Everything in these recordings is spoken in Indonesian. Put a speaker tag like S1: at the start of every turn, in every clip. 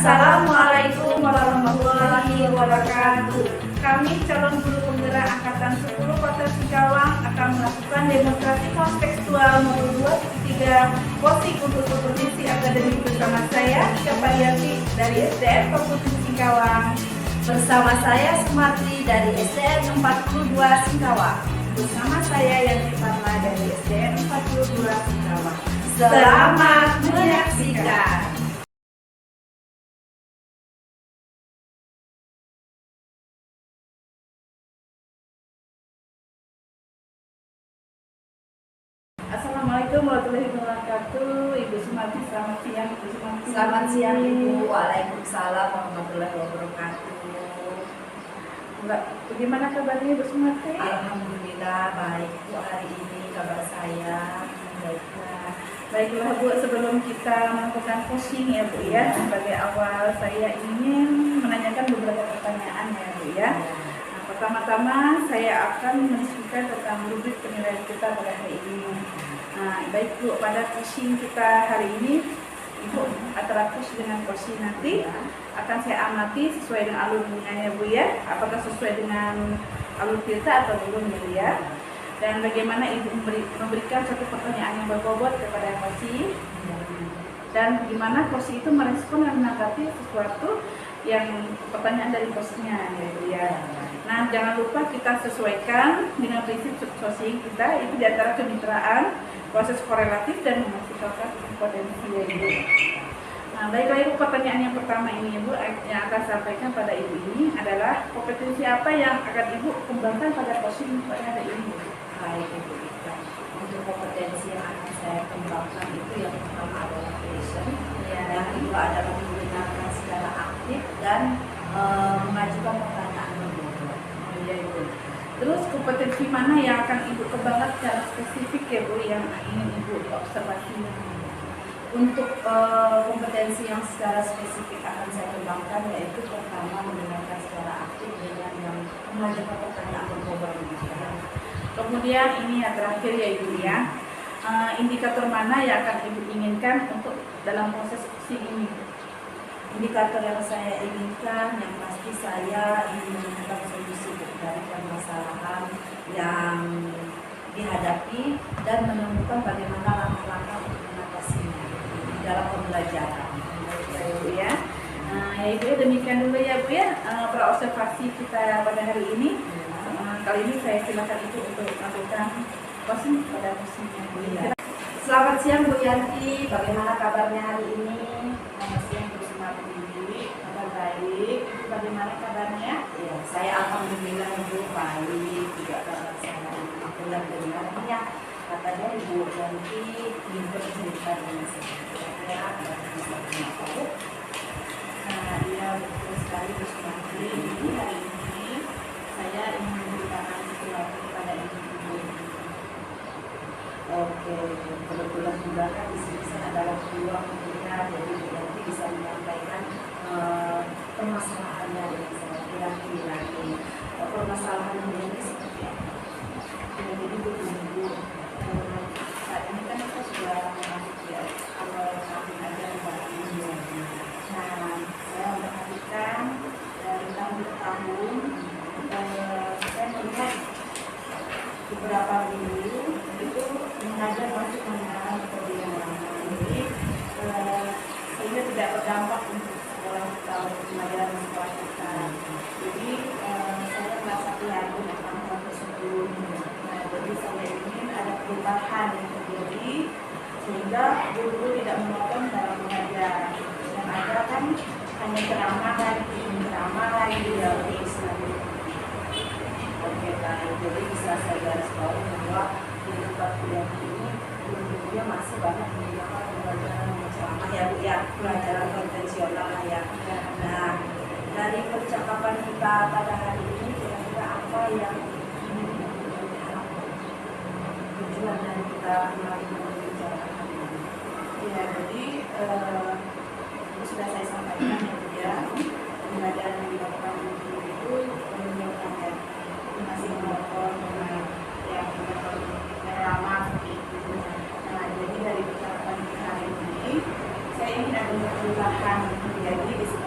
S1: Assalamualaikum warahmatullahi wabarakatuh. Kami calon guru penggerak Angkatan 10 Kota Singkawang akan melakukan demonstrasi kontekstual modul 2.3 posting untuk kompetisi akademik bersama saya, Syafariati dari SDN Fakultas Singkawang.
S2: Bersama saya Sumarti dari SDN 42 Singkawang.
S1: Bersama saya Yanti Parma dari SDN 42 Singkawang.
S2: Selamat menyaksikan.
S1: Assalamualaikum warahmatullahi wabarakatuh. Ibu Sumarti, selamat siang. Ibu Sumarti.
S2: Selamat siang Ibu. Waalaikumsalam warahmatullahi wabarakatuh.
S1: Mbak, bagaimana kabarnya Ibu Sumarti?
S2: Alhamdulillah baik Bu, hari ini kabar saya baiklah.
S1: Baiklah Bu, sebelum kita melakukan posting ya Bu ya, sebagai awal saya ingin menanyakan beberapa pertanyaan ya Bu ya. Nah, pertama-tama saya akan mendiskusikan tentang rubrik penilaian kita pada hari ini. Nah, baik Bu, pada posting kita hari ini Ibu antara push dengan posting nanti akan saya amati sesuai dengan alur bunganya Bu ya, apakah sesuai dengan alur kita atau belum Bu ya. Dan bagaimana Ibu memberikan satu pertanyaan yang berbobot kepada posting, dan gimana posting itu merespon dan menanggapi sesuatu yang pertanyaan dari postingnya ya Bu ya. Nah, jangan lupa kita sesuaikan dengan prinsip posting kita itu diantara kemitraan, proses korelatif, dan menghasilkan potensi ya Ibu. Nah, baiklah Ibu, pertanyaan yang pertama ini Ibu yang akan sampaikan pada Ibu ini adalah kompetensi apa yang akan Ibu kembangkan pada posting pada hari ini?
S2: Baik Ibu Ika. Untuk kompetensi yang akan saya kembangkan itu yang pertama adalah passion, yang kedua adalah mendengarkan secara aktif dan mengajukan pertanyaan berbobot.
S1: Ya Ibu. Terus kompetensi mana yang akan Ibu kembangkan secara spesifik ya Bu yang ingin Ibu observasi?
S2: Untuk kompetensi yang secara spesifik akan saya kembangkan yaitu pertama mendengarkan secara aktif dengan yang mengajukan pertanyaan berbobot.
S1: Kemudian ini yang terakhir ya Ibu ya, indikator mana yang akan Ibu inginkan untuk dalam proses posting ini?
S2: Indikator yang saya inginkan yang pasti saya ingin menemukan solusi dari permasalahan yang dihadapi dan menemukan bagaimana langkah-langkah untuk mengatasinya di dalam pembelajaran.
S1: Bu ya. Nah, ya Ibu, demikian dulu ya Bu ya praobservasi kita pada hari ini. Kali ini saya silakan Ibu untuk melakukan posting pada postingnya Bu ya.
S2: Selamat siang Bu Yanti, bagaimana kabarnya hari ini?
S1: Selamat siang Bu Sumarti. Kabar baik. Ibu bagaimana kabarnya?
S2: Ya, saya alhamdulillah Ibu baik, juga kabar saya alhamdulillah dengarnya katanya Ibu Yanti ingin bercerita dengan saya.
S1: Nah, iya betul sekali Bu Sumarti. Ini hari ini saya ingin memberitakan sesuatu kepada Ibu.
S2: Oke, kebetulan juga kan di sini saya adalah ketua tentunya, jadi Bu Yanti bisa menyampaikan permasalahannya dengan saya kira-kira permasalahan ini seperti apa?
S1: Jadi Bu, saat ini kan kita sudah masuk ya awal tahun ajaran baru ini. Nah, saya memperhatikan dari tahun ke tahun saya melihat beberapa guru itu mengajar masuk menggunakan metode yang lama. Jadi sehingga tidak berdampak untuk sekolah kita, untuk pengajaran di sekolah kita. Jadi saya merasa prihatin akan hal tersebut. Nah, jadi saya ingin ada perubahan yang terjadi sehingga guru tidak monoton dalam mengajar. Yang ada kan hanya ceramah lagi ya Islam.
S2: Oke, baik. Jadi bisa saya garis bawahi bahwa di tempat kuliah ini gurunya masih banyak menggunakan pembelajaran yang selama ya Bu ya, pelajaran konvensional ya. Nah, dari percakapan kita pada hari ini kira-kira apa yang ingin diharapkan tujuan dari kita membicarakan hari ini?
S1: Ya, jadi sudah saya sampaikan ya Bu ya, pembelajaran yang dilakukan guru itu menunjukkan masih monoton dengan yang lama seperti itu. Nah, jadi dari percakapan kita hari ini, saya ingin ada perubahan terjadi di sekolah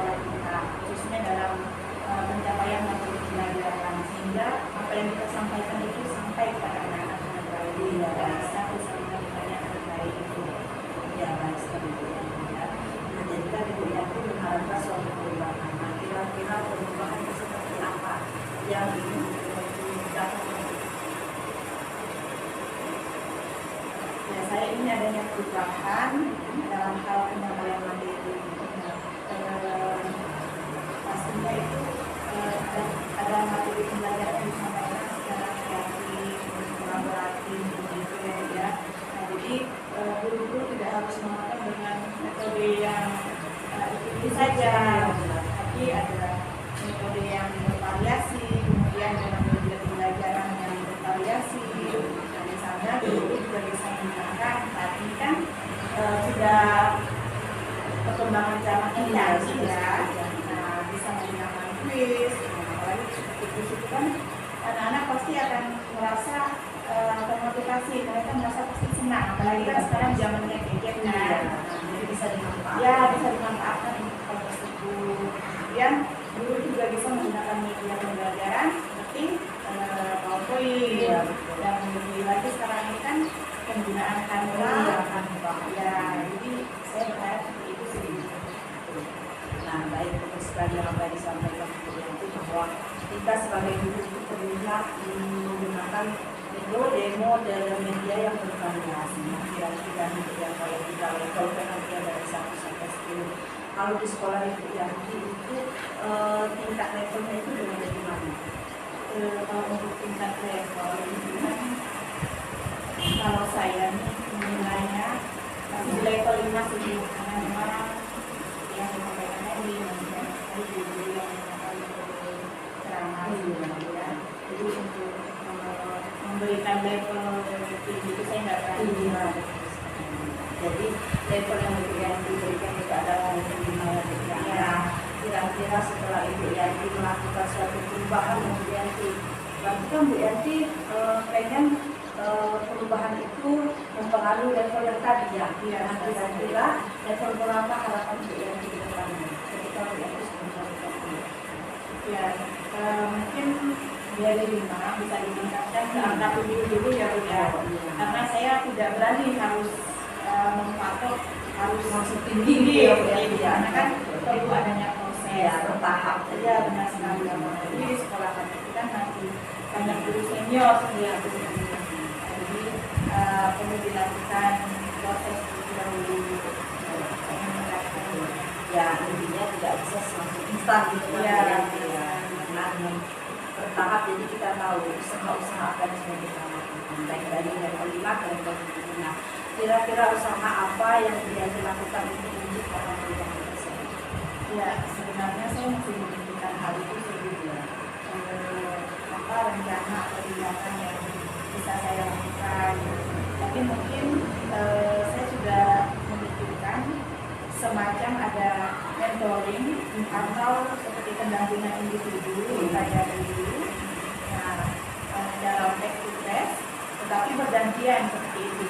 S2: yang ini
S1: Ya, saya ini adanya perubahan dalam hal penyampaian materi. Pastinya itu ada materi pembelajaran yang disampaikan secara kreatif, kolaboratif, begitu ya. Nah, jadi guru-guru tidak harus menggunakan dengan metode yang itu saja, tapi ada metode yang bervariasi, kemudian dengan metode pembelajaran yang bervariasi. Nah, misalnya guru juga bisa menggunakan saat ini kan sudah perkembangan zaman interaksi ya. Nah, bisa menggunakan quiz. Apalagi quiz itu kan anak-anak pasti akan merasa termotivasi, mereka merasa pasti senang. Apalagi kan sekarang zamannya gadget kan,
S2: jadi bisa dimanfaatkan.
S1: ya bisa dimanfaatkan untuk hal tersebut. Kemudian guru juga bisa menggunakan media pembelajaran seperti PowerPoint. Dan lebih lagi sekarang ini kan penggunaan kamera. Ya, jadi saya berharap seperti itu sih.
S2: Nah, baik, betul sekali yang apa yang disampaikan itu bahwa kita sebagai guru itu perlulah menggunakan demo dan media yang bervariasi. Kira-kira yang kalau kita levelkan nanti dari 1 sampai 10. Kalau di sekolah itu tingkat levelnya itu dari mana?
S1: Kalau untuk tingkat level itu kan kalau saya nih menilainya masih di level 5 sih, karena memang yang disampaikannya di guru yang ceramah ya. Jadi untuk memberikan level tinggi itu saya nggak berani.
S2: Jadi level yang diberikan itu adalah level 5 ya. Kira-kira setelah Ibu Yanti melakukan suatu perubahan, Ibu Yanti, berarti kan Bu Yanti pengen perubahan itu mempengaruhi level yang tadi ya. Nah, kira-kira level berapa harapan Bu Yanti ke depannya ketika Bu Yanti sudah melakukan ini?
S1: Ya, mungkin dari 5 bisa ditingkatkan ke angka 7 dulu ya Bu ya. Karena saya tidak berani harus mematok harus
S2: Masuk tinggi ya Bu Yanti ya.
S1: karena kan perlu adanya proses
S2: bertahap.
S1: ya, benar sekali. Jadi di sekolah kami itu kan masih banyak guru senior ya, jadi perlu dilakukan proses terlebih dahulu.
S2: Ya, intinya tidak bisa langsung instan gitu kan
S1: Ya.
S2: ya. Karena dengan bertahap, jadi kita tahu usaha-usaha apa yang sudah kita lakukan, baik dari level 5 ke level 7. Nah, kira-kira usaha apa yang dia dilakukan untuk orang perubahan tersebut?
S1: Ya, sebenarnya saya masih memikirkan hal itu sebelumnya. Apa rencana atau tindakan yang bisa saya lakukan. Tapi mungkin saya sudah memikirkan semacam ada mentoring atau seperti pendampingan individu saya dulu. Nah, dalam back to class, tetapi bergantian seperti itu.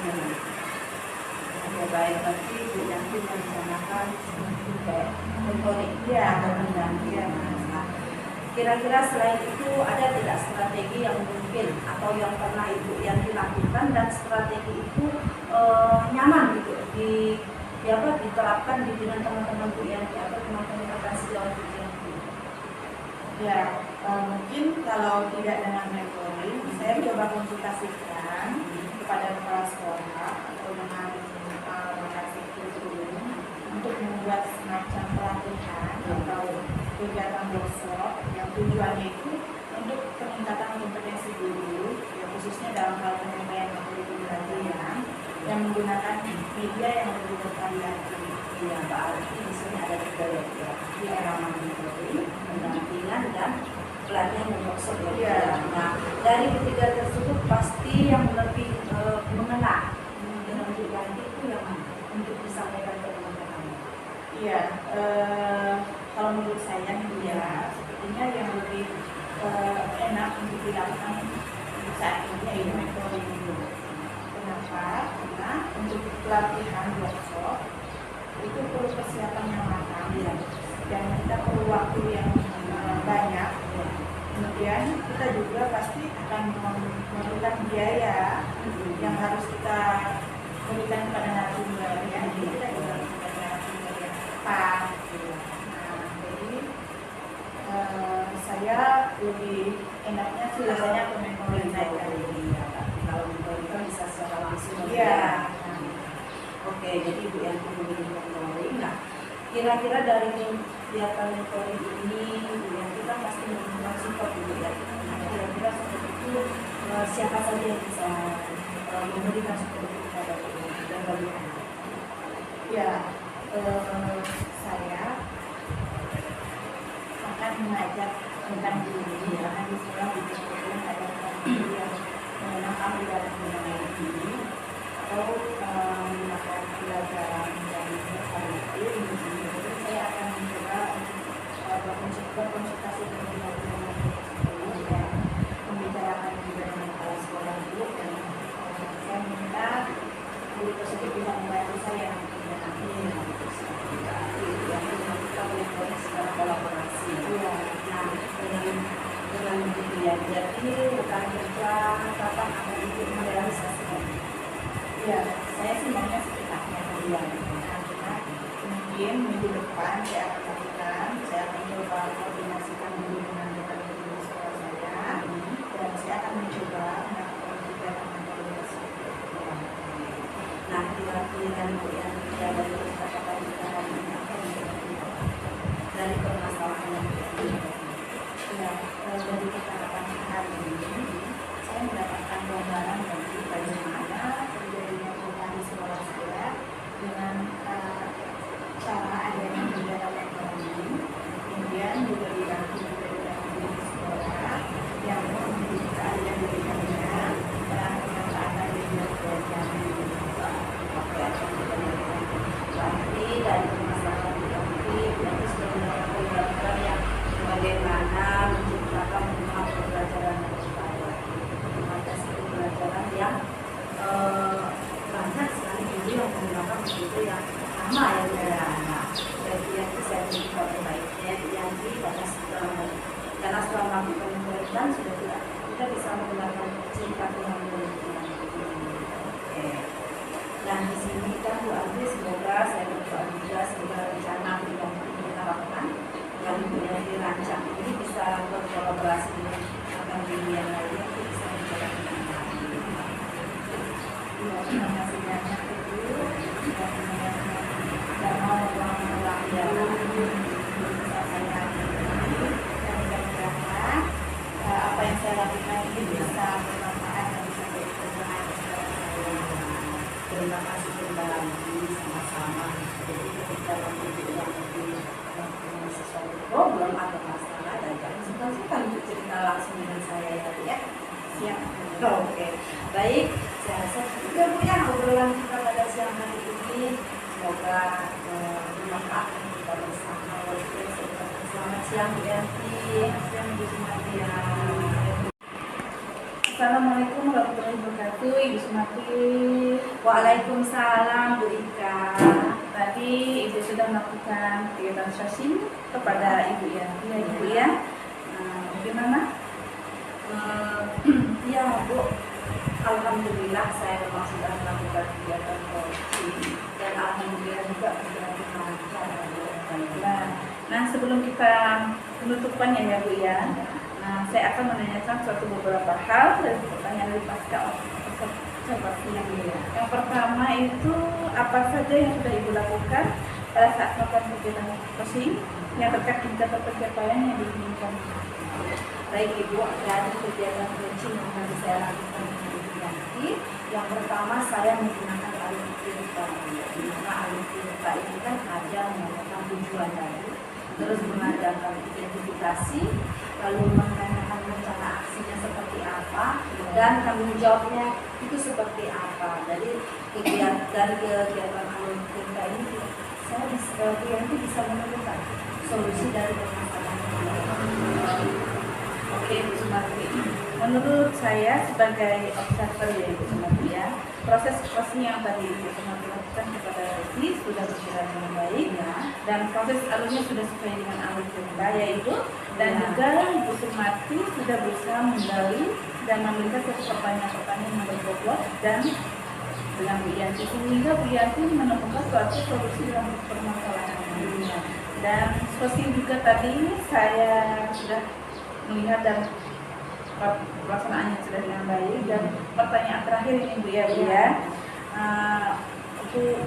S2: Ya, baik, berarti Bu Yanti merencanakan mentoring
S1: Ya,
S2: atau pendampingan. Nah, kira-kira selain itu ada tidak strategi yang mungkin atau yang pernah Ibu Yanti lakukan dan strategi itu nyaman gitu diterapkan dengan teman-teman Bu Yanti atau teman-teman rekan sejawat Bu Yanti?
S1: Ya, mungkin kalau tidak dengan mentoring, saya coba konsultasikan kepada kepala sekolah atau dengan rekan kurikulum untuk membuat semacam pelatihan atau kegiatan workshop yang tujuannya itu untuk peningkatan kompetensi guru, ya, khususnya dalam hal penyampaian materi pembelajaran yang menggunakan media yang lebih bervariasi.
S2: Ya, berarti di sini ada tiga ya, ramah mentoring, pendampingan dan pelatihan dan workshop ya. Nah, dari ketiga tersebut pasti yang lebih mengena dengan Bu Yanti itu yang mana untuk disampaikan ke teman-teman?
S1: Iya, kalau menurut saya nih ya, sepertinya yang lebih enak untuk dilakukan untuk saat ini yaitu mentoring dulu. Kenapa? Karena untuk pelatihan workshop itu perlu persiapan yang matang ya, dan kita perlu waktu yang banyak. Ya. Kemudian kita juga pasti akan memerlukan biaya yang harus kita berikan kepada narasumber ya. Jadi kita juga harus memberikan narasumber yang tepat. Nah, jadi saya lebih enaknya sih biasanya ke mentoring saya.
S2: Kalau mentoring kan bisa secara langsung.
S1: Iya.
S2: Oke, jadi Bu Yanti memilih mentoring. Nah, kira-kira dari kegiatan mentoring ini Bu Yanti kan pasti memberikan support Bu ya. Nah, kira-kira seperti itu siapa saja yang bisa memberikan support itu kepada Bu Yanti dan bagaimana?
S1: Ya, saya akan mengajak tentang diri karena di sekolah di sekolah ada yang mengenal dalam mengenai diri atau melakukan pelajaran dari itu di sini. Jadi saya akan mencoba berkonsultasi dengan guru dan membicarakan juga dengan kepala sekolah dulu dan saya minta guru tersebut bisa membantu saya nanti
S2: Kita boleh secara kolaborasi. Nah, dengan begitu ya, jadi rekan kerja kapan akan ikut merealisasikan?
S1: ya, saya sih maunya secepatnya kalian. Karena mungkin minggu depan saya akan lakukan, saya akan coba koordinasikan dulu dengan rekan-rekan di sekolah saya, dan saya akan mencoba melakukan kegiatan koordinasi.
S2: Nah, kira-kira Bu yang dari kata-kata kita hari ini apa yang dari permasalahan yang kita
S1: Ya, dari kata-kata hari ini, saya mendapatkan gambaran dari bagaimana terjadinya perubahan di sekolah saya dengan cara adanya kegiatan ekonomi, kemudian juga dibantu juga dengan guru di sekolah yang menjadi keahlian dirinya dan keadaan dirinya belajar
S2: berarti dari permasalahan itu sudah mendapatkan gambaran yang bagaimana menciptakan rumah pembelajaran yang berbayar, materi pembelajaran yang banyak sekali guru yang menggunakan metode yang sama ya. Nah, jadi yang saya minta terbaiknya yang karena setelah melakukan pembelajaran sudah tidak kita bisa menggunakan cerita yang berikutnya. Oke. Dan di sini kan Bu Andri, semoga saya berdoa juga semoga rencana yang kita lakukan yang dirancang ini bisa berkolaborasi dengan rekan yang lainnya untuk bisa menjalankan dengan baik.
S1: terima kasih banyak Ibu dan mau ulang dalam saya dan mudah-mudahan apa yang saya lakukan ini bisa bermanfaat dan bisa bermanfaat.
S2: Terima kasih kembali sama-sama. Jadi ketika nanti kita mempunyai sesuatu problem atau masalah dan jangan sungkan-sungkan untuk cerita langsung dengan saya ya.
S1: Siap.
S2: Oke, baik. Saya rasa juga Bu ya obrolan kita pada siang hari ini. Semoga bermanfaat kita bersama. Selamat siang Bu Yanti.
S1: Siang Ibu Sumatia. Assalamualaikum warahmatullahi wabarakatuh, Ibu Sumati.
S2: Waalaikumsalam Bu Ika.
S1: Tadi Ibu sudah melakukan kegiatan sosial kepada Ibu Yanti ya Ibu ya. Bagaimana?
S2: Ya Bu, alhamdulillah saya memang sudah melakukan kegiatan coaching dan alhamdulillah juga berjalan lancar.
S1: Nah, sebelum kita penutupannya ya Bu ya, saya akan menanyakan beberapa hal dari pertanyaan dari pasca observasi yang mulia. Yang pertama itu apa saja yang sudah Ibu lakukan pada saat melakukan kegiatan coaching yang terkait indikator pencapaian yang diinginkan.
S2: Baik Ibu, dari kegiatan coaching yang tadi saya lakukan dengan Ibu Yanti, yang pertama saya menggunakan alur cerita. Di mana alur cerita ini kan ada mengatakan tujuan dari, terus mengadakan identifikasi, lalu menanyakan rencana aksinya seperti apa, dan tanggung jawabnya itu seperti apa. Dari kegiatan alur cerita ini, saya bisa menemukan solusi dari permasalahan.
S1: Oke Ibu Sumati, menurut saya sebagai observer ya Ibu Sumati ya, proses coaching yang tadi Ibu Sumati lakukan kepada Resi sudah berjalan dengan baik ya, dan proses alurnya sudah sesuai dengan alur cerita ya Ibu, dan juga Ibu Sumati sudah berusaha menggali dan memberikan satu pertanyaan-pertanyaan yang berbobot dan dengan Bu Yanti sehingga Bu Yanti menemukan suatu solusi dalam permasalahan ini. Dan solusi juga tadi saya sudah melihat dan pelaksanaannya sudah dengan baik. Dan pertanyaan terakhir ini Bu ya, Bu ya.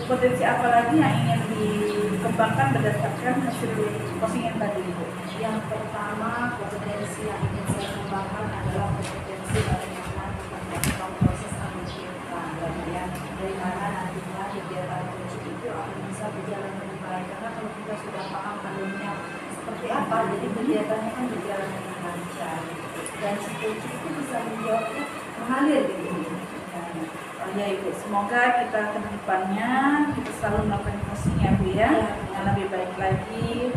S1: Potensi apa lagi yang ingin dikembangkan berdasarkan hasil coaching yang tadi Bu?
S2: Yang pertama, kompetensi yang ingin saya kembangkan adalah kompetensi bagaimana kita melakukan proses analisa, ya, dari mana nantinya kegiatan coaching itu akan bisa berjalan lebih baik. Karena kalau kita sudah paham alurnya seperti apa, jadi kegiatannya kan berjalan dengan lancar. Dan si coaching itu bisa menjawabnya mengalir gitu.
S1: Ya Ibu, semoga kita ke depannya kita selalu melakukan coaching ya Bu ya, yang lebih baik lagi.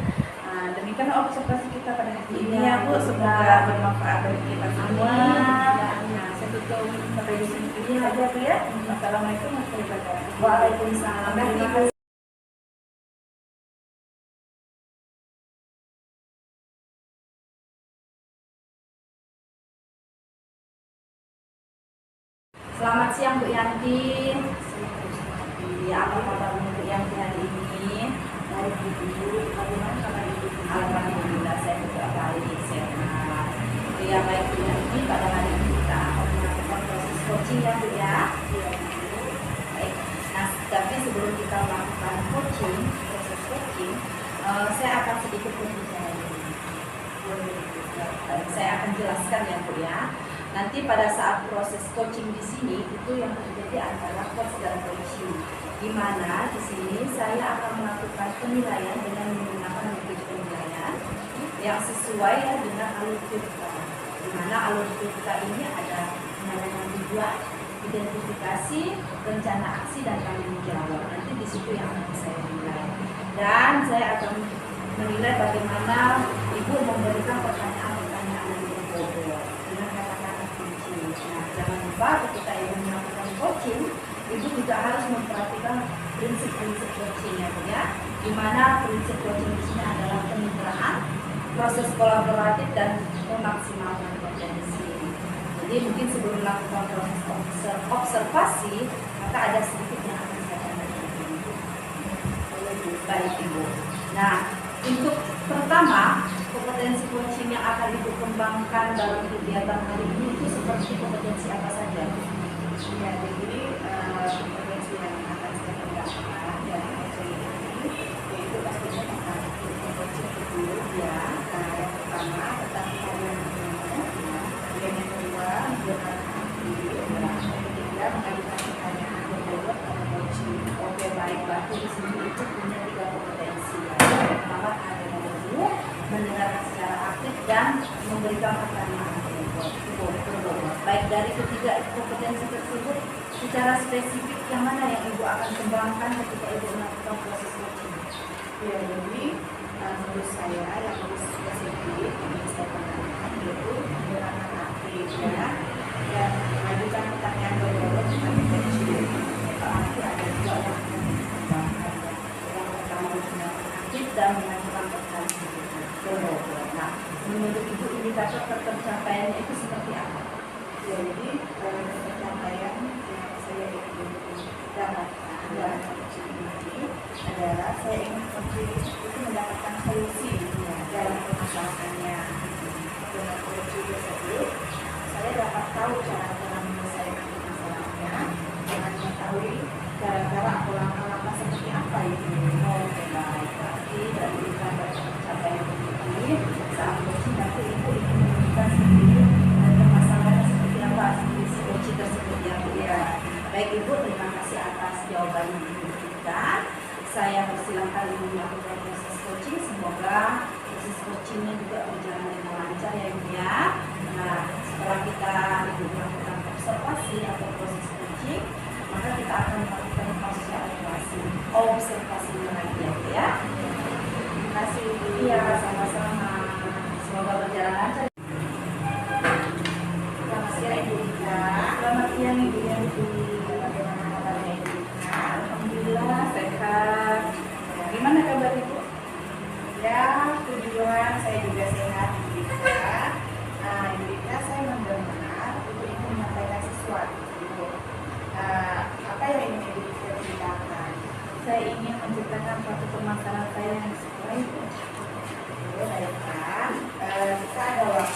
S1: Demikian observasi kita pada hari ini ya Bu, semoga bermanfaat bagi kita semua. Saya tutup sampai di sini aja Bu ya. Assalamualaikum warahmatullahi wabarakatuh.
S2: Waalaikumsalam. Terima kasih. Selamat siang Bu Yanti. Apa kabar Bu Yanti hari ini? Baik Ibu, bagaimana kabar Ibu? Alhamdulillah saya juga baik, sehat. Ya baik Bu Yanti, pada hari ini kita akan melakukan proses coaching ya Bu ya. Baik. Nah, tapi sebelum kita melakukan coaching, proses coaching, saya akan sedikit berbicara dulu. Saya akan jelaskan ya Bu ya. Nanti pada saat proses coaching di sini itu yang terjadi antara coach dan coaching. Di mana di sini saya akan melakukan penilaian dengan menggunakan metode penilaian yang sesuai ya dengan alur kita. Di mana alur kita ini ada penilaian tujuan, identifikasi, rencana aksi dan tanggung jawab. Nanti di situ yang akan saya nilai. Dan saya akan menilai bagaimana Ibu memberikan pertanyaan-pertanyaan yang berbobot dengan kata-kata kunci. Nah, jangan lupa ketika Ibu melakukan coaching, Ibu juga harus memperhatikan prinsip-prinsip coaching ya, di mana prinsip coaching di sini adalah kemitraan, proses kolaboratif dan memaksimalkan potensi. Jadi mungkin sebelum melakukan proses observasi, maka ada sedikit yang akan saya sampaikan. Baik Ibu. Nah, untuk pertama, kompetensi coaching yang akan Ibu kembangkan dalam kegiatan hari ini itu seperti kompetensi apa saja?
S1: Ya, jadi kompetensi yang akan saya kembangkan dari coaching ini yaitu pastinya tentang coaching dulu ya. Nah, yang pertama tentang hubungan yang kedua menjalankan diri, yang ketiga mengajukan pertanyaan berbobot pada coaching. Oke, baik, berarti di sini itu punya 3 kompetensi ya. Yang pertama adalah dulu mendengarkan secara aktif dan memberikan pertanyaan berbobot. Baik, dari ketiga kompetensi tersebut secara spesifik yang mana yang Ibu akan kembangkan ketika Ibu melakukan proses coaching? Ya, jadi menurut saya yang lebih spesifik yang saya kembangkan yaitu mendengarkan aktif ya, dan mengajukan pertanyaan berbobot kepada coaching. Berarti ada 2 yang akan dikembangkan. Yang pertama mendengarkan aktif dan mengajukan pertanyaan berbobot. Nah, menurut Ibu indikator tercapaiannya itu seperti apa? Jadi pencapaian yang saya ingin dapatkan dalam coaching ini adalah saya ingin coaching itu mendapatkan solusi dalam permasalahannya. Dengan coaching tersebut saya dapat tahu cara-cara menyelesaikan masalahnya dengan mengetahui cara-cara atau langkah-langkah seperti apa itu. Baik, berarti dari indikator pencapaian ini saat coaching nanti Ibu ingin menemukan sendiri permasalahan seperti apa si coaching tersebut ya Bu ya. Baik Ibu, terima kasih atas jawaban yang diberikan. Saya persilahkan Ibu melakukan proses coaching. Semoga proses coachingnya juga berjalan dengan lancar ya Ibu ya. Nah, setelah kita Ibu melakukan observasi atau proses coaching, maka kita akan melakukan observasi lagi ya Bu ya. Terima kasih Ibu. Iya, sama-sama. Semoga berjalan lancar. Selamat siang Ibu Ika. Selamat siang Ibu Yanti. Bagaimana kabarnya Ibu Ika? Alhamdulillah sehat. Gimana kabar Ibu? Ya, puji Tuhan saya juga sehat Ibu Ika. Nah, Ibu Ika, saya mendengar Ibu ingin menyampaikan sesuatu. Apa yang ingin Ibu Ika ceritakan? Saya ingin menceritakan suatu permasalahan saya yang sesuai. Baikkan, kita ada waktu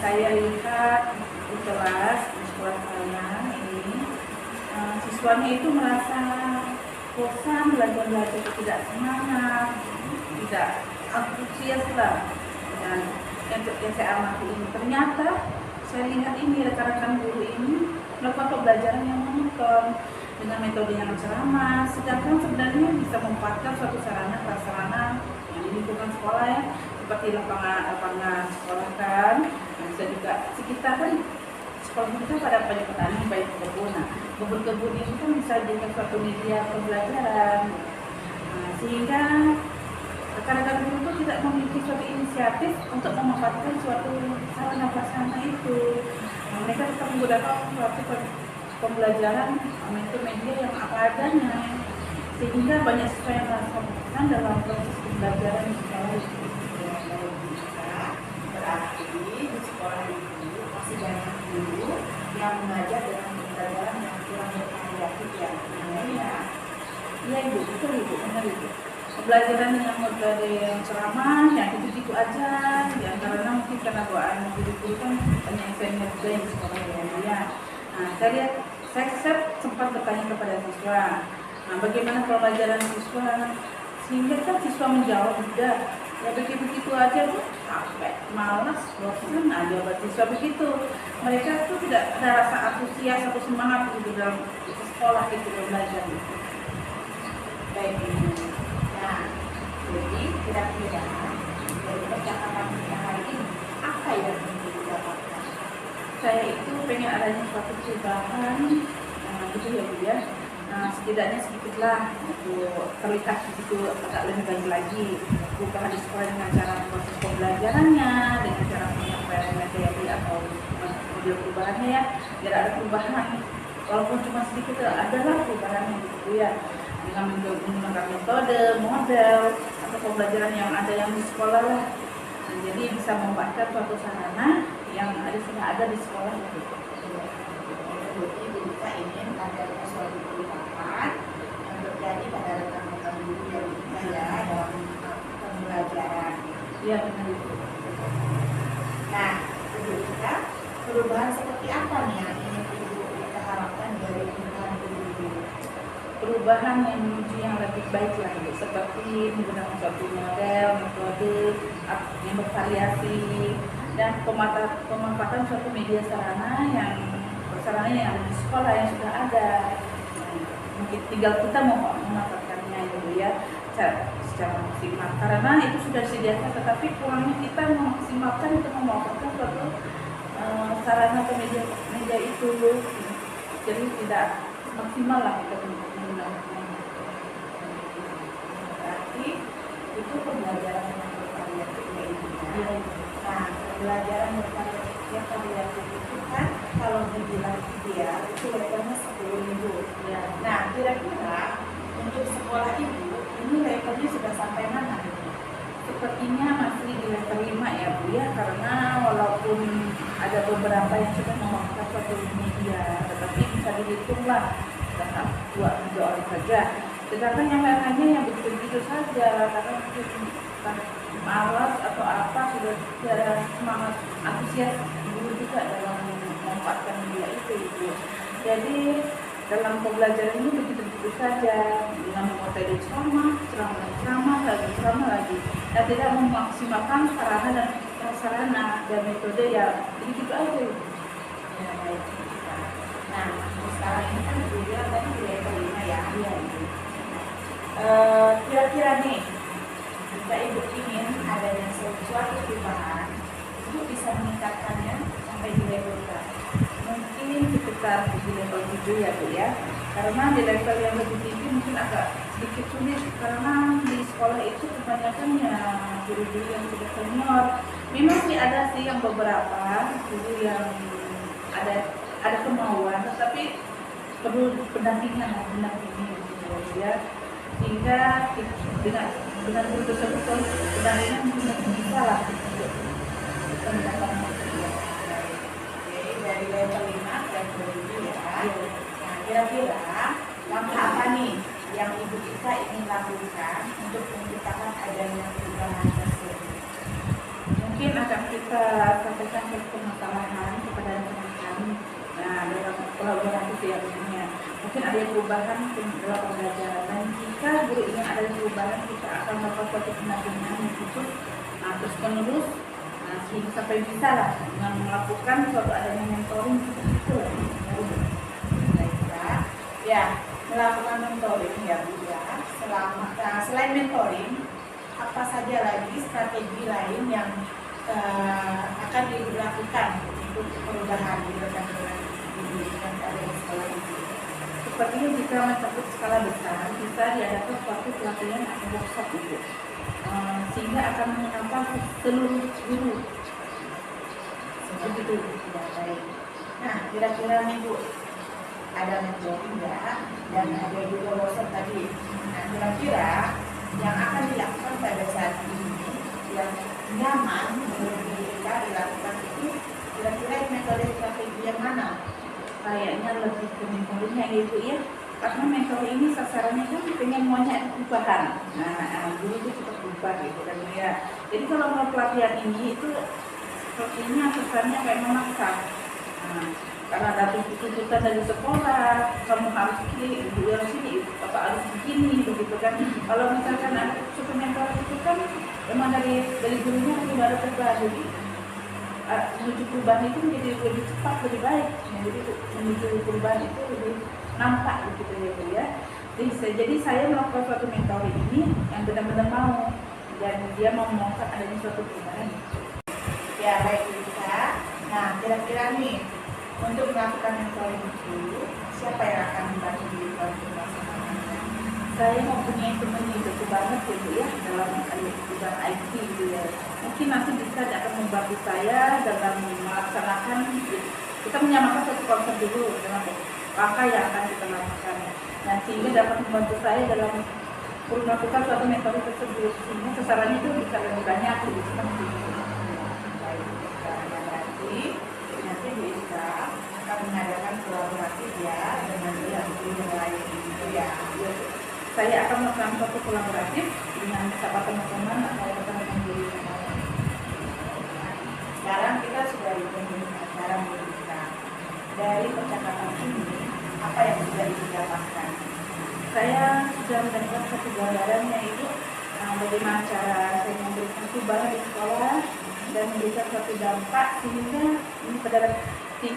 S1: saya lihat di kelas di sekolah saya ini, siswanya itu merasa bosan belajar tidak semangat, tidak antusias lah. Dan yang saya amati ini ternyata saya lihat ini rekan-rekan guru ini melakukan pembelajaran yang monoton dengan metode yang ceramah, sedangkan sebenarnya bisa memanfaatkan suatu sarana prasarana yang di lingkungan sekolah ya, seperti lapangan sekolah kan, bisa juga sekitar kan sekolah kita pada banyak petani, banyak kebun. Nah, kebun-kebun ini kan bisa jadi suatu media pembelajaran, sehingga rekan-rekan guru itu tidak memiliki suatu inisiatif untuk memanfaatkan suatu sarana prasarana itu. Mereka tetap menggunakan suatu pembelajaran metode media yang apa adanya, sehingga banyak siswa yang merasa bosan dalam proses pembelajaran di sekolah itu.
S2: Berarti di sekolah itu masih banyak guru yang mengajar dengan pembelajaran yang kurang bervariatif ya.
S1: Iya ibu, betul ibu, benar ibu. Pembelajaran dengan metode yang ceramah, yang gitu-gitu aja, ya karena mungkin karena bawaan guru-guru kan banyak yang senior juga yang di sekolah ya. Nah, saya sempat bertanya kepada siswa, nah bagaimana pembelajaran siswa, sehingga kan siswa menjawab juga, ya begitu-begitu aja bu, capek, malas, bosan, nah jawaban siswa begitu. Mereka tuh tidak ada rasa antusias atau semangat gitu dalam sekolah itu belajar gitu.
S2: Baik. Nah, jadi kira-kira dari percakapan kita hari ini apa yang ingin didapatkan?
S1: Saya itu pengen adanya suatu perubahan, gitu ya bu ya. Nah, setidaknya sedikitlah untuk terlihat begitu agak lebih baik lagi bukan di sekolah dengan cara proses pembelajarannya, dengan cara penyampaian materi atau model perubahannya ya, biar ada perubahan walaupun cuma sedikit adalah perubahan gitu ya, dengan menggunakan metode, model atau pembelajaran yang ada yang di sekolah lah. Nah, jadi bisa membuatkan suatu sarana yang ada di sekolah gitu.
S2: Jadi kita ingin ada suatu perubahan yang terjadi pada rekan-rekan guru dan kita ya dalam pembelajaran.
S1: Iya benar itu.
S2: Nah, menurut kita perubahan seperti apa nih yang ingin kita harapkan dari perubahan guru?
S1: Perubahan yang menuju yang lebih baik lah, seperti menggunakan suatu model, metode yang bervariasi dan pemanfaatan suatu media sarana yang ada di sekolah yang sudah ada. Mungkin tinggal kita mau memanfaatkannya gitu ya secara maksimal, karena itu sudah disediakan, tetapi kurangnya kita memaksimalkan untuk memanfaatkan suatu sarana atau media itu, jadi tidak maksimal lah kita menggunakannya.
S2: Berarti itu pembelajaran yang bervariatif ya ibu. Nah, pembelajaran bervariatif itu kan kalau dibilang ideal itu levelnya 10 minggu.
S1: Ya.
S2: Nah, kira-kira untuk sekolah ibu ini levelnya sudah sampai mana?
S1: Sepertinya masih di level 5 ya Bu ya, karena walaupun ada beberapa yang sudah memakai suatu media, tetapi bisa dihitung lah karena 2-3 orang saja. Sedangkan yang lainnya yang begitu-begitu saja, karena mungkin malas atau apa, sudah tidak ada semangat antusias dulu juga dalam memanfaatkan media itu Ibu. Jadi dalam pembelajaran ini begitu-begitu saja, dengan metode ceramah lagi, dan tidak memaksimalkan sarana dan prasarana dan metode ya begitu aja.
S2: Ya, baik. Nah, sekarang ini kan juga tadi di level 5 ya.
S1: Iya.
S2: Kira-kira nih, jika ibu ingin adanya suatu perubahan, ibu bisa meningkatkannya sampai di level berapa?
S1: Mungkin sekitar di level 7 ya Bu ya, karena di level yang lebih tinggi mungkin agak sedikit sulit, karena di sekolah itu kebanyakan ya guru-guru yang sudah senior. Memang sih ada sih yang beberapa guru yang ada kemauan, tetapi perlu pendampingan gitu ya, sehingga dengan guru tersebut pendampingan mungkin bisa lah untuk mendapatkan.
S2: Dari level 5 ke level 7 ya. Nah, kira-kira langkah apa nih yang ibu kita ingin lakukan untuk menciptakan adanya perubahan tersebut?
S1: Mungkin mungkin akan kita sampaikan ke permasalahan kepada rekan-rekan. Nah, dalam kolaborasi selanjutnya mungkin ada perubahan dalam pembelajaran, dan jika guru ingin ada perubahan, kita akan melakukan suatu pendampingan yang khusus terus menerus sehingga sampai bisa lah dengan melakukan suatu adanya mentoring seperti itu.
S2: Baiklah. Ya, melakukan mentoring ya Bu ya. Selain mentoring, apa saja lagi strategi lain yang akan dilakukan untuk perubahan di rekan-rekan pendidikan ada di sekolah ini?
S1: Sepertinya jika mencakup skala besar, bisa diadakan suatu pelatihan atau workshop itu, sehingga akan mengenalkan seluruh guru.
S2: Begitu ya, baik. Nah, kira-kira nih Bu, ada mentoring ya, dan ada juga workshop tadi. Nah, kira-kira yang akan dilakukan pada saat ini yang nyaman menurut kita dilakukan itu, kira-kira metode strategi yang mana?
S1: Kayaknya lebih ke mentoringnya gitu ya, karena mentor ini sasarannya kan pengen maunya perubahan. Nah, dulu itu cepat berubah gitu kan ya. Jadi kalau mau pelatihan ini itu sepertinya sasarannya kayak memaksa. Nah, karena ada tuntutan dari sekolah, kamu harus ini, ibu harus ini, bapak harus begini, begitu kan. Kalau misalkan ada super mentor itu kan emang dari gurunya kan sudah ada perubahan, jadi menuju perubahan itu menjadi lebih cepat, lebih baik. Jadi menuju perubahan itu lebih nampak begitu ya Bu ya. Jadi saya melakukan suatu mentoring ini yang benar-benar mau, dan dia mau mengangkat adanya suatu perubahan.
S2: Ya, baik Lisa. Nah, kira-kira nih untuk melakukan mentoring itu, siapa yang akan membantu Lisa untuk melaksanakannya?
S1: Saya mempunyai teman yang jago banget ya Bu ya, dalam bidang IT gitu ya. Mungkin nanti bisa akan membantu saya dalam melaksanakan, kita menyamakan satu konsep dulu dengan langkah yang akan kita lakukan. Dan sehingga dapat membantu saya dalam melakukan suatu metode tersebut, sehingga sasarannya itu bisa lebih banyak, lebih cepat.
S2: Baik, berarti nanti Lisa akan mengadakan kolaborasi ya dengan guru yang lain gitu ya.
S1: Saya akan melakukan suatu kolaboratif dengan beberapa teman-teman atau rekan-rekan guru yang lain.
S2: Sekarang kita sudah di penghujung acara Lisa. Dari percakapan ini, apa yang sudah didapatkan?
S1: Saya sudah mendapatkan satu gambaran, yaitu bagaimana cara saya memberikan perubahan di sekolah dan memberikan suatu dampak sehingga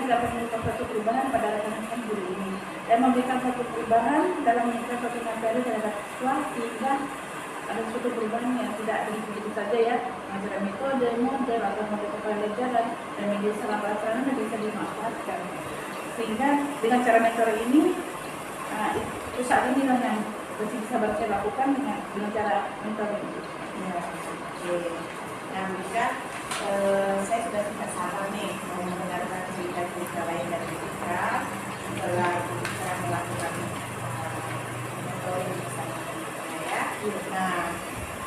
S1: dapat memberikan suatu perubahan pada rekan-rekan guru ini, dan memberikan suatu perubahan dalam memberikan suatu materi terhadap siswa, sehingga ada suatu perubahan yang tidak begitu saja ya, mengajar metode, model atau model pembelajaran dan media sarana bisa dimanfaatkan, sehingga dengan cara metode ini itu saat ini yang masih bisa saya lakukan dengan cara metode ini.
S2: Ya, oke. Nah, Lisa, saya sudah tidak sabar nih mau mendengarkan cerita-cerita lain dari kita setelah kita melakukan mentoring bersama kita ya. Nah,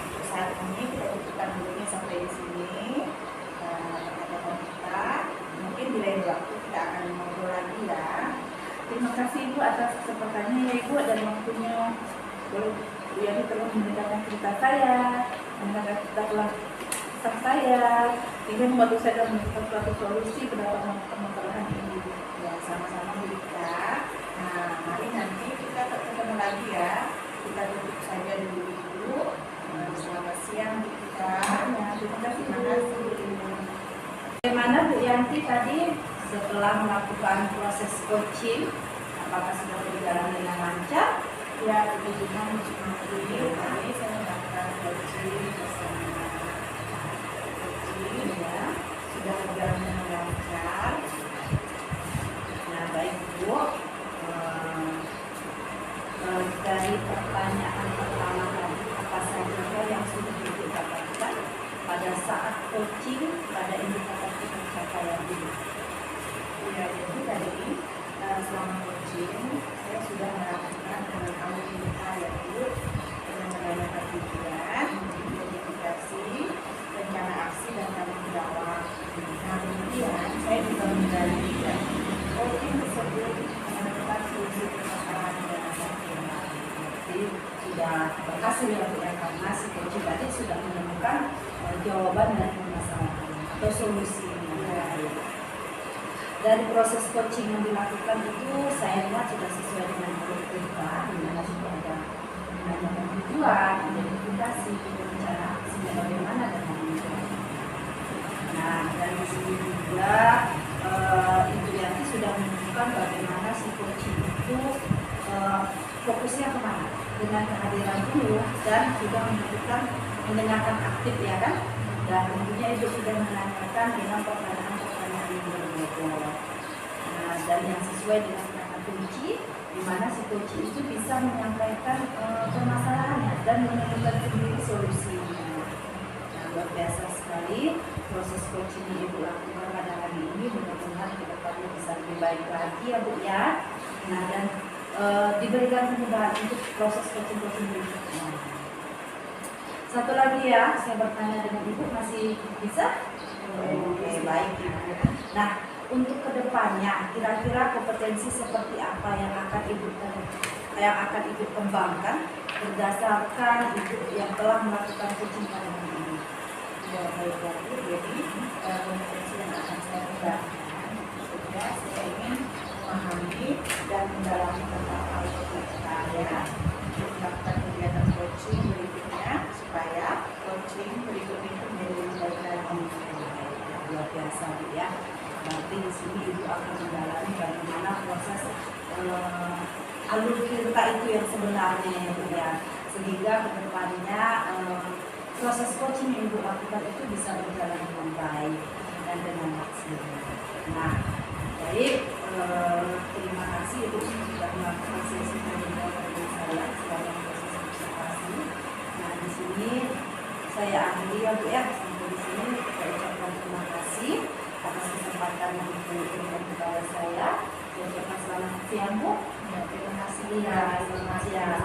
S2: untuk saat ini kita cukupkan dulu nih sampai di sini percakapan kita. Mungkin di lain waktu kita akan ngobrol lagi ya.
S1: Terima kasih Ibu atas kesempatannya ya Ibu, dan waktunya Bu Yani telah mendengarkan cerita saya, mendengarkan cerita kisah saya, sehingga membantu saya dalam menemukan suatu solusi terhadap permasalahan ini.
S2: Ya, sama-sama Lisa. Nah, mari nanti kita ketemu lagi ya. Kita tutup saja dulu. Selamat siang kita.
S1: Ya, terima kasih.
S2: Terima kasih.
S1: Bagaimana Bu Yanti tadi?
S2: Setelah melakukan proses coaching, apakah sudah berjalan dengan lancar? Ya, puji Tuhan, tadi saya melakukan coaching bersama coaching ya, sudah berjalan dengan lancar. Nah, baik Bu, dari pertanyaan pertama tadi, apa saja yang sudah didapatkan pada saat coaching pada indikator pencapaian ini? Ya, jadi tadi selama coaching saya sudah melakukan pengembangan indikator yaitu pencapaian tujuan, identifikasi, rencana aksi dan tanggung jawab. Nah, kemudian saya juga menggali coaching tersebut menemukan solusi permasalahan dan masalah. Jadi sudah berhasil ya Bu, karena si coaching tadi sudah menemukan jawaban dari permasalahan. atau solusinya. Dari proses coaching yang dilakukan itu saya lihat sudah sesuai dengan alur cerita, dimana sudah ada menanyakan tujuan, identifikasi, rencana aksinya bagaimana dan lain-lain. Nah, dari sini juga Ibu Yanti sudah menunjukkan bagaimana si coaching itu fokusnya kemana dengan kehadiran guru dan juga menunjukkan mendengarkan aktif ya kan, dan tentunya itu sudah menanyakan dengan pertanyaan-pertanyaan yang berbobot. Nah, dan yang sesuai dengan kata kunci, di mana si coaching itu bisa menyampaikan permasalahannya dan menemukan sendiri solusinya. Nah, luar biasa sekali proses coaching yang Ibu lakukan pada hari ini, mudah-mudahan ke depannya bisa lebih baik lagi ya Bu ya. Nah, dan diberikan kemudahan untuk proses coaching berikutnya. Satu lagi ya, saya bertanya dengan Ibu, masih bisa? Oke, baik Ibu. Nah, untuk kedepannya, kira-kira kompetensi seperti apa yang akan Ibu kembangkan berdasarkan Ibu yang telah melakukan coaching pada hari ini? Ya, baik lagi. Jadi kompetensi yang akan saya kembangkan, tentunya saya ingin memahami dan mendalami tentang alur saya, melakukan kegiatan coaching berikutnya supaya coaching berikutnya itu menjadi lebih baik lagi. Luar biasa ya. Berarti di sini Ibu akan mendalami bagaimana proses alur cerita itu yang sebenarnya ya Bu ya, sehingga kedepannya proses coaching yang Ibu lakukan itu bisa berjalan dengan baik dan dengan maksimal. Nah, baik, terima kasih Ibu sudah melakukan sesi dengan saya selama proses observasi. Nah, di sini saya akhiri ya Bu ya. Sampai di sini kita ucapkan terima kasih atas kesempatan yang diberikan kepada saya. Saya ucapkan selamat siang Bu. Ya, terima kasih ya. Selamat siang.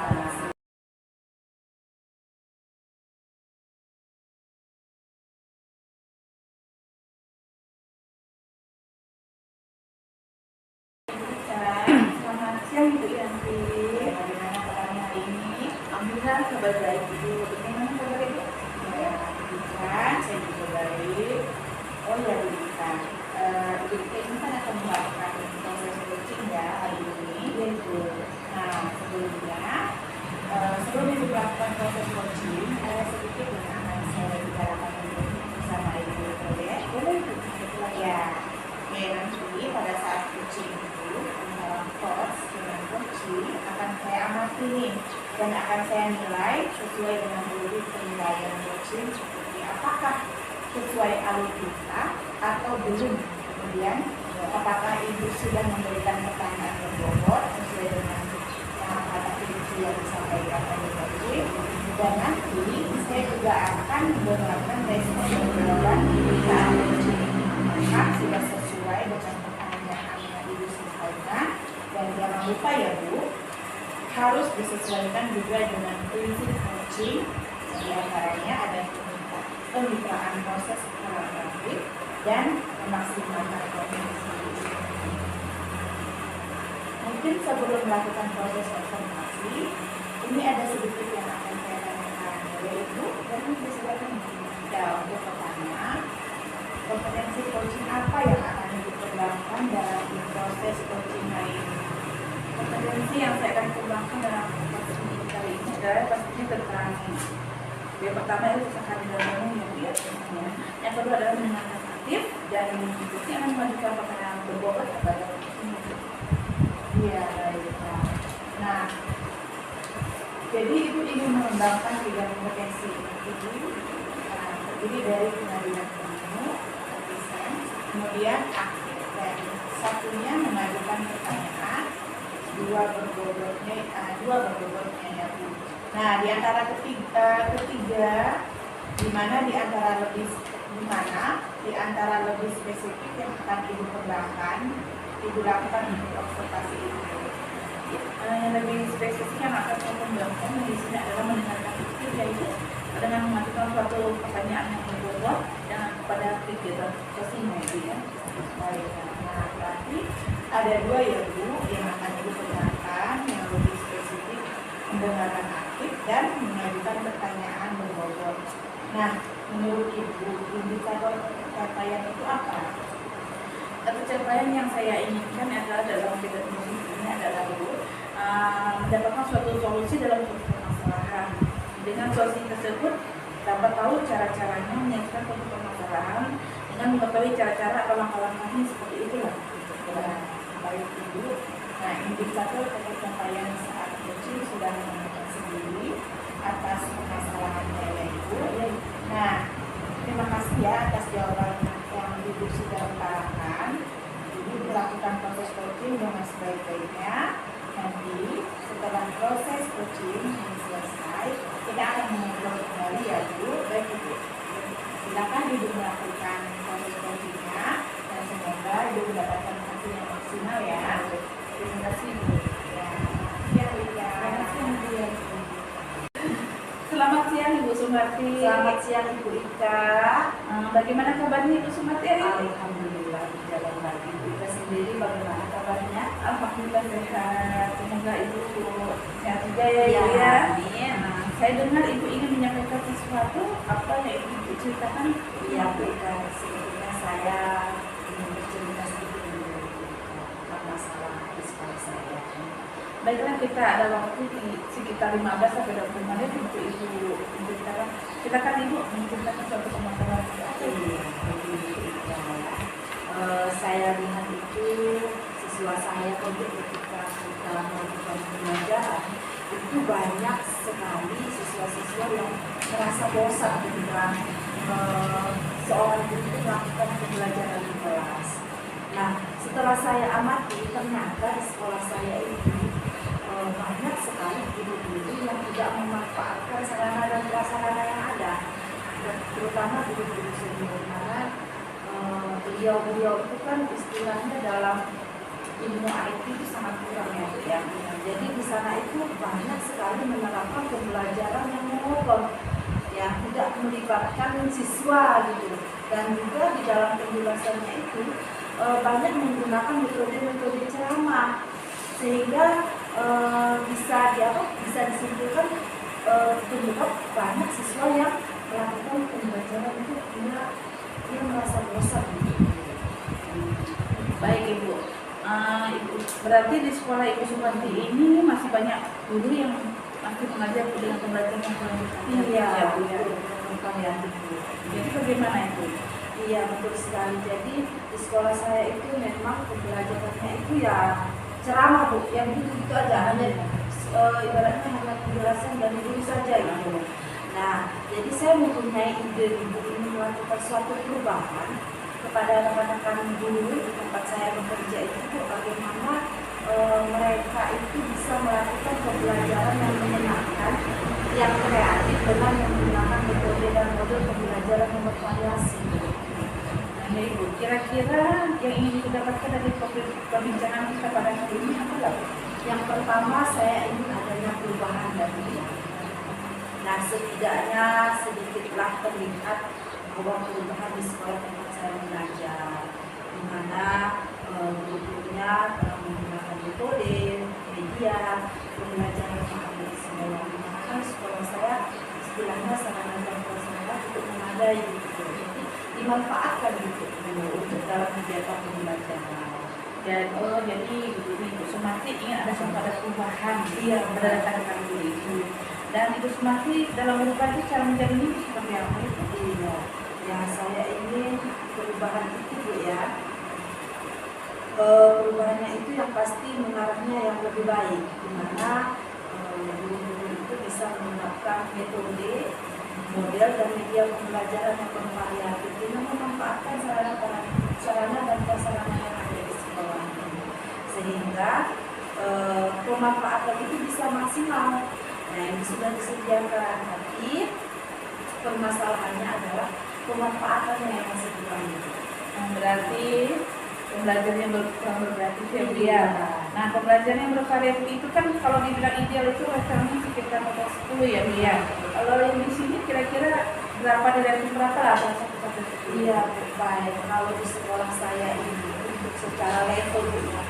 S1: Selamat siang Ibu Yanti.
S2: Bagaimana kabarnya hari ini?
S1: Alhamdulillah kabar baik Ibu. Bagaimana kabar Ibu?
S2: Ya, kan saya juga baik.
S1: Oh ya Bu Dita.
S2: Ibu ini kan akan melakukan proses coaching ya hari ini.
S1: Iya Ibu.
S2: Nah, sebelum Ibu melakukan proses coaching, ada sedikit yang akan saya bicarakan dulu bersama Ibu, boleh?
S1: Boleh Ibu.
S2: Ya, oke, nanti pada saat coaching itu antara coach dengan coaching akan saya amati nih dan akan saya nilai sesuai dengan dulu penilaian coaching seperti apakah sesuai alur kita atau belum. Kemudian apakah Ibu sudah memberikan pertanyaan berbobot sesuai dengan kata kunci yang disampaikan oleh coaching, dan nanti saya juga akan melakukan respon jawaban saat coaching apakah sudah sesuai dengan pertanyaan yang Ibu sampaikan. Dan jangan lupa ya Bu, harus disesuaikan juga dengan prinsip coaching, di antaranya ada kemitraan proses kolaboratif dan memaksimalkan potensi. Mungkin sebelum melakukan proses observasi, ini ada sedikit yang akan saya tanyakan oleh Ibu, dan disesuaikan ya untuk pertama, kompetensi coaching apa yang akan dikembangkan dalam proses coaching hari ini?
S1: Kompetensi yang saya akan kembangkan dalam proses coaching kali ini adalah pastinya tentang yang pertama itu kehadiran umum yang dia. Yang kedua adalah mendengarkan aktif dan berikutnya akan mengajukan pertanyaan berbobot kepada coaching.
S2: Iya, baik. Nah, jadi Ibu ingin mengembangkan tiga kompetensi Ibu, terdiri dari pengadilan ilmu, kompeten, kemudian aktif, dan satunya mengajukan pertanyaan, dua berbobotnya ya Bu. Nah, di antara ketiga, di antara lebih spesifik yang akan Ibu kembangkan, Ibu lakukan untuk observasi itu.
S1: Yang lebih spesifik yang akan saya kembangkan di sini adalah mendengarkan aktif, yaitu dengan mengajukan suatu pertanyaan yang berbobot dan kepada kegiatan coaching ya.
S2: Baik, nah berarti ada dua ya Bu yang akan Ibu kembangkan, yang lebih spesifik mendengarkan aktif dan mengajukan pertanyaan berbobot. Nah, menurut Ibu, indikator
S1: pencapaian itu apa? Pencapaian yang saya inginkan adalah dalam bidang musik ini adalah mendapatkan suatu solusi dalam suatu permasalahan. Dengan solusi tersebut dapat tahu cara-caranya menyelesaikan suatu permasalahan dengan mengetahui cara-cara atau langkah-langkahnya seperti itulah. Baik Ibu. Nah, indikator pencapaian saat kecil sudah menemukan sendiri atas permasalahannya ya Ibu.
S2: Nah, terima kasih ya atas jawaban yang Ibu sudah utarakan. Ibu melakukan proses coaching dengan sebaik-baiknya. Nanti setelah proses coaching yang selesai, kita akan mengobrol kembali ya Bu. Baik Ibu. Silakan Ibu melakukan proses coachingnya dan semoga Ibu mendapatkan hasil yang maksimal ya.
S1: Terima kasih Bu.
S2: Ya, selamat siang Bu ya.
S1: Selamat siang Ibu Sumarti.
S2: Selamat siang Ibu Ika.
S1: Bagaimana kabarnya Ibu Sumarti hari ini?
S2: Alhamdulillah berjalan baik. Ibu Ika sendiri bagaimana kabarnya?
S1: Alhamdulillah sehat. Semoga Ibu sehat juga ya Ibu ya.
S2: Amin.
S1: Saya dengar Ibu ingin menyampaikan sesuatu. Apa yang Ibu ceritakan?
S2: Iya Bu Ika, sebetulnya saya ingin bercerita sedikit dulu tentang masalah di sekolah saya.
S1: Baiklah, kita ada waktu di sekitar 15 sampai 20 menit untuk Ibu menceritakan. Silakan Ibu menceritakan suatu permasalahan.
S2: Iya, Bu Ika. Saya lihat itu siswa saya ketika kita melakukan pembelajaran itu banyak sekali siswa-siswa yang merasa bosan ketika seorang guru itu melakukan pembelajaran di kelas. Nah, setelah saya amati ternyata di sekolah saya ini banyak sekali guru-guru yang tidak memanfaatkan sarana dan prasarana yang ada, dan terutama guru-guru senior, karena beliau-beliau itu kan istilahnya dalam ilmu IT itu sangat kurang ya. Jadi di sana itu banyak sekali menerapkan pembelajaran yang monoton, yang tidak melibatkan siswa gitu, dan juga di dalam penjelasannya itu banyak menggunakan metode-metode ceramah, sehingga bisa disimpulkan ternyata banyak siswa yang melakukan pembelajaran itu dia merasa bosan gitu.
S1: Baik Ibu. Ibu berarti di sekolah Ibu Sumarti ini masih banyak guru yang masih mengajar dengan pembelajaran yang kurang
S2: Iya,
S1: Bu ya.
S2: ya.
S1: Jadi bagaimana Ibu?
S2: Iya, betul sekali. Jadi di sekolah saya itu memang pembelajarannya itu ya ceramah Bu, yang gitu-gitu aja, hanya ibaratnya hanya penjelasan dan guru saja gitu. Nah, jadi saya mempunyai ide Ibu ini melakukan suatu perubahan kepada rekan-rekan guru di tempat saya bekerja itu, bagaimana mereka itu bisa melakukan pembelajaran yang menyenangkan, yang kreatif dengan menggunakan metode dan model pembelajaran yang bervariasi.
S1: Nah Ibu, kira-kira yang ingin didapatkan dari perbincangan kita pada hari ini apa?
S2: Yang pertama, saya ingin adanya perubahan dari dia. Nah, setidaknya sedikitlah terlihat bahwa perubahan di sekolah tempat saya mengajar, di mana gurunya telah menggunakan metode, media, pembelajaran dari semua. Maka sekolah saya istilahnya sarana dan prasarana untuk memadai gitu. Jadi dimanfaatkan gitu untuk dalam kegiatan pembelajaran.
S1: Dan jadi Ibu Sumarti ingin ada suatu perubahan pada rekan-rekan guru itu. Dan Ibu Sumarti dalam berubah itu cara menjadi ini seperti apa itu?
S2: Iya, yang saya ingin perubahan itu Bu ya. Perubahannya itu yang pasti mengarahnya yang lebih baik, di mana guru-guru itu bisa menggunakan metode, model dan media pembelajaran yang bervariatif dengan memanfaatkan sarana dan prasarana yang ada di sekolah ini, sehingga pemanfaatan itu bisa maksimal. Nah, ini sudah disediakan, tapi permasalahannya adalah pemanfaatannya yang masih kurang.
S1: Berarti pembelajaran yang kurang bervariatif ya Bu ya.
S2: Iya.
S1: Nah, pembelajaran yang bervariatif itu kan kalau dibilang ideal itu rasanya sekitar 10 ya Bu ya. Kalau yang di sini kira-kira berapa dari berapa lah salah satu sampai 10?
S2: Iya, baik. Kalau di sekolah saya ini untuk secara level ya,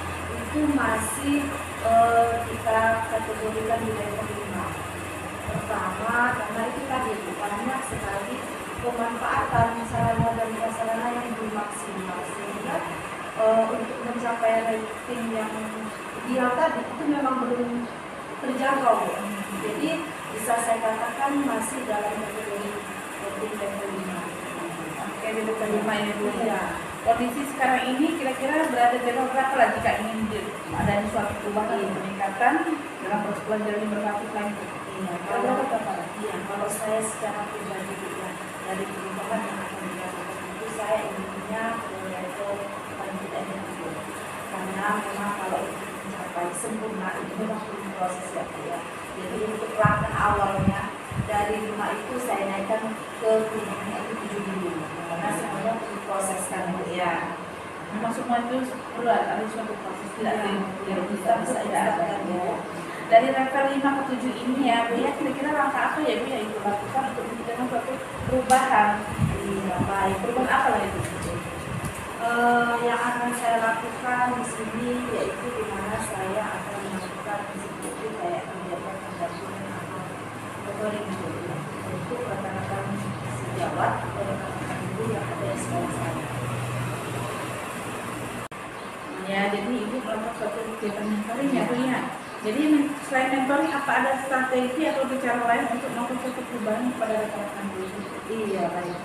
S2: itu masih kita kategorikan di level 5. Pertama, karena itu tadi banyak sekali pemanfaatan sarana dan prasarana yang lebih maksimal, sehingga untuk mencapai rating yang ideal tadi itu memang belum terjangkau. Jadi bisa saya katakan masih dalam kategori rating level 5.
S1: Oke, di level 5 ini Bu.
S2: Iya.
S1: Kondisi sekarang ini kira-kira berada di level berapa lah jika ingin ada suatu perubahan peningkatan dalam proses pelajaran yang berbasis lanjut?
S2: Iya, kalau saya secara pribadi ya, dari perubahan yang akan dilakukan itu saya inginnya ke level lanjut aja dulu. Karena memang kalau untuk mencapai sempurna itu memang perlu proses ya. Jadi untuk langkah awalnya dari 5 itu saya naikkan ke perubahannya itu 7 dulu. Karena semuanya perlu proses kan ya.
S1: Memang semua itu perlu ada suatu proses, tidak bisa
S2: Kan, ya.
S1: dari level 5 ke 7 ini ya Bu ya, kira-kira langkah apa ya Bu yang Ibu lakukan untuk menciptakan suatu perubahan?
S2: Iya, baik.
S1: Perubahan apa lah itu?
S2: Yang akan saya lakukan di sini yaitu di mana saya akan melakukan seperti kayak kegiatan pendampingan atau mentoring untuk rekan-rekan sejawat atau rekan-rekan guru yang ada di sekolah saya.
S1: Ya, jadi Ibu melakukan suatu kegiatan mentoring ya Bu ya. Jadi selain mentoring, apa ada strategi atau cara lain untuk melakukan suatu perubahan kepada rekan-rekan guru?
S2: Iya, baik.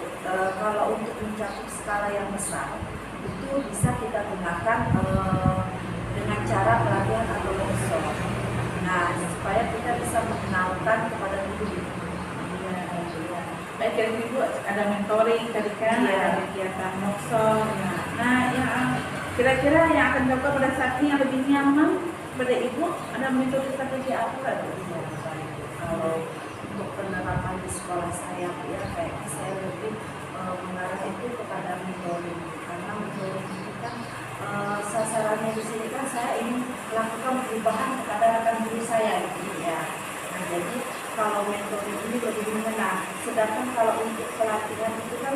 S2: Kalau untuk mencakup skala yang besar itu bisa kita gunakan dengan cara pelatihan atau workshop. Nah, supaya kita bisa mengenalkan kepada guru.
S1: Baik, dari Ibu ada mentoring tadi kan,
S2: Iya.
S1: ada kegiatan workshop. Nah, yang kira-kira yang akan dilakukan pada saat ini yang lebih nyaman pada Ibu, ada metode strategi apa kan?
S2: Iya, baik. Kalau untuk penerapan di sekolah saya, ya kayak saya lebih mengarah itu kepada mentoring, karena mentoring itu kan sasarannya di sini kan saya ingin melakukan perubahan kepada rekan guru saya gitu ya. Nah, jadi kalau mentoring ini lebih mengena, sedangkan kalau untuk pelatihan itu kan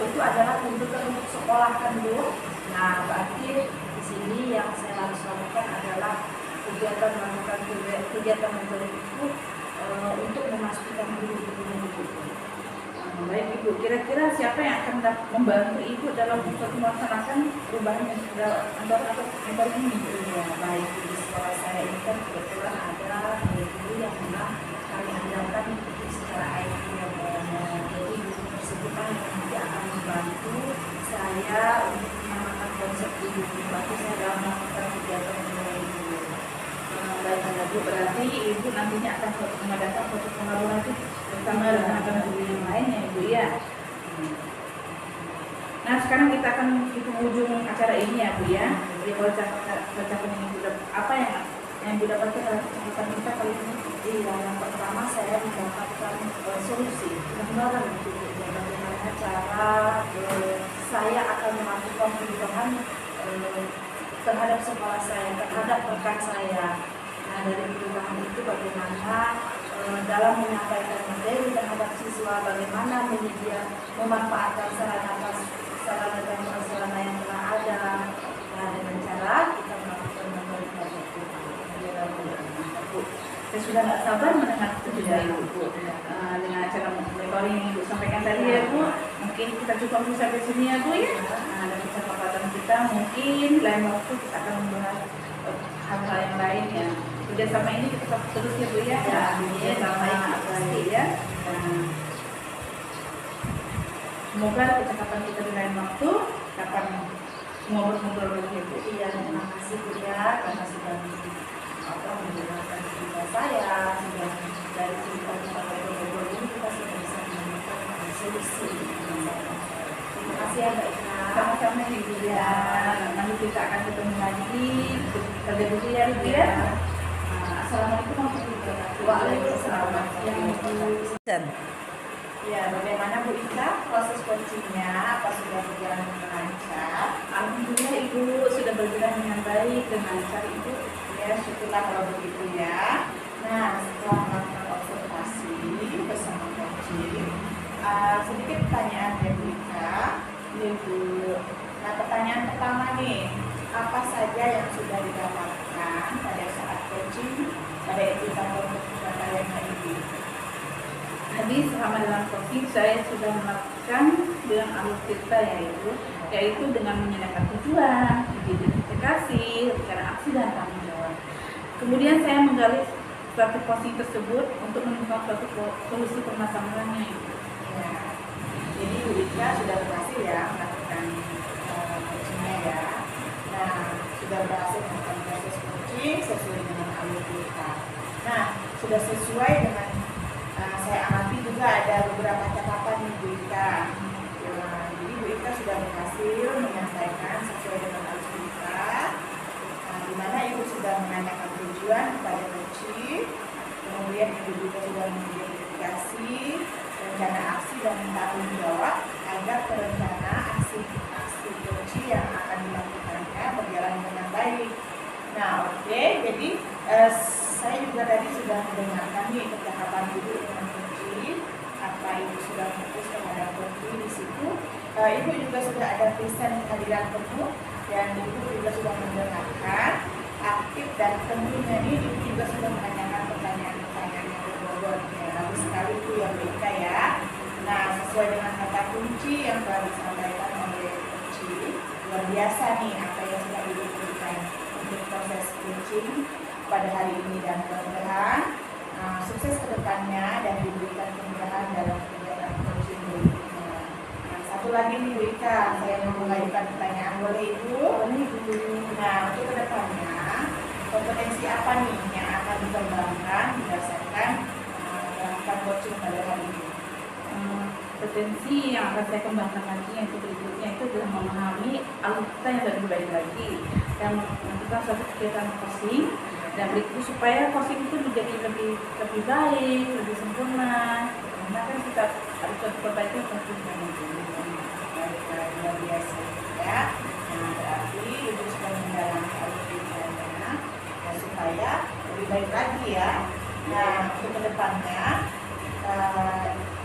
S2: itu adalah tuntutan untuk sekolah kan Bu. Nah, berarti di sini yang saya harus lakukan adalah kegiatan melakukan kegiatan mentoring itu untuk memastikan guru-gurunya itu.
S1: Baik Ibu, kira-kira siapa yang akan membantu Ibu dalam untuk melaksanakan perubahan yang sudah atau mentoring ini?
S2: Ya, baik di sekolah saya ini kan kebetulan ada guru yang memang kami andalkan untuk secara IT yang jadi guru tersebut kan yang nanti akan membantu saya untuk mengamalkan konsep guru, membantu saya dalam melakukan kegiatan mentoring guru.
S1: Baik Bu, berarti Ibu nantinya akan mengadakan suatu pengalaman bersama dengan guru yang lain ya Ibu ya. Nah, sekarang kita akan di penghujung acara ini ya Bu ya. Jadi kalau percakapan ini sudah apa yang Ibu dapatkan dalam percakapan kita kali ini?
S2: Iya, yang pertama saya mendapatkan solusi gambaran untuk bagaimana cara saya akan melakukan perubahan terhadap sekolah saya, terhadap rekan saya. Nah, dari perubahan itu bagaimana dalam menyampaikan materi terhadap siswa, bagaimana memanfaatkan sarana dan prasarana yang telah ada. Nah, dengan cara kita melakukan mentoring itu.
S1: Saya sudah nggak sabar mendengar itu dari Ibu. Dengan acara mentoring yang Ibu sampaikan tadi ya Bu, mungkin kita cukup sampai sini ya Bu ya. Nah, dari percakapan kita mungkin lain waktu kita akan membahas hal-hal yang lain ya. Kerjasama ini kita terus ya Bu ya.
S2: Ya,
S1: Sama pasti ya. Semoga percakapan kita di lain waktu akan ngobrol-ngobrol lagi ya Bu.
S2: Iya, terima kasih Bu ya karena sudah mendengarkan cerita saya, sudah dari cerita kita ngobrol ini kita sudah bisa menemukan solusi. Terima kasih ya Mbak Ina.
S1: Sama-sama Ibu ya. Nanti kita akan ketemu lagi. Kerja dulu ya Ibu ya. Assalamualaikum warahmatullahi wabarakatuh.
S2: Waalaikumsalam warahmatullahi wabarakatuh.
S1: Ya, bagaimana Bu Ika proses coachingnya? Apa sudah berjalan dengan lancar? Alhamdulillah Ibu sudah berjalan dengan baik dan lancar Ibu. Ya, syukurlah kalau begitu ya. Nah, setelah melakukan observasi bersama coaching, sedikit pertanyaan ya Bu Ika. Ya Bu. Nah, pertanyaan pertama nih, apa saja yang sudah didapatkan pada saat coaching pada indikator kalian hari ini? tadi selama dalam coaching saya sudah melakukan dengan alur kita yaitu dengan menyediakan tujuan, identifikasi, rencana aksi dan tanggung jawab. Kemudian saya menggali suatu coaching tersebut untuk menemukan suatu solusi permasalahannya.
S2: Ya. Jadi Bu Ika sudah berhasil ya melakukan coachingnya ya. Nah, sudah berhasil melakukan proses coaching sesuai dengan alur kita. Nah, sudah sesuai dengan saya amati juga ada beberapa catatan nih Bu Ika. Jadi Bu Ika sudah berhasil menyampaikan sesuai dengan alur kita. Di mana Ibu sudah menanyakan tujuan kepada coaching, kemudian Ibu juga sudah mengidentifikasi rencana aksi dan tanggung jawab agar perencana aksi coaching yang akan dilakukannya berjalan dengan baik. Nah, oke, jadi saya juga tadi sudah mendengarkan nih percakapan Ibu dengan coaching, apa Ibu sudah fokus kepada coaching di situ. Ibu juga sudah ada present kehadiran penuh dan Ibu juga sudah mendengarkan aktif dan tentunya ini Ibu juga sudah menanyakan pertanyaan-pertanyaan yang berbobot. Bagus sekali itu ya Bu Ika ya. Nah, sesuai dengan kata kunci yang telah disampaikan oleh coaching, luar biasa nih apa yang sudah Ibu berikan untuk proses coaching pada hari ini dan mudah-mudahan sukses ke depannya dan diberikan kemudahan dalam kegiatan coaching berikutnya. Nah, satu lagi nih Bu Ika, saya mau mengajukan pertanyaan, boleh Ibu? Nah, untuk ke depannya kompetensi apa nih yang akan dikembangkan berdasarkan melakukan coaching pada hari ini?
S1: Potensi yang akan saya kembangkan lagi yang berikutnya itu adalah memahami alur kita yang sudah dibaik lagi dan melakukan suatu kegiatan coaching dan berikut supaya coaching itu menjadi lebih baik, lebih sempurna. Karena kan kita harus perbaiki coaching
S2: Baik, luar biasa ya. Nah, berarti Ibu sudah mendalami alur ceritanya dan supaya lebih baik lagi ya. Nah, untuk kedepannya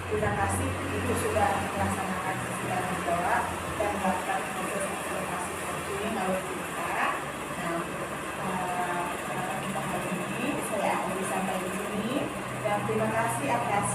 S2: terima kasih Ibu sudah melaksanakan sesi tanggung jawab dan melakukan proses implementasi coaching alur kita. Nah, kesempatan kita hari ini saya akan sampai di sini dan terima kasih atas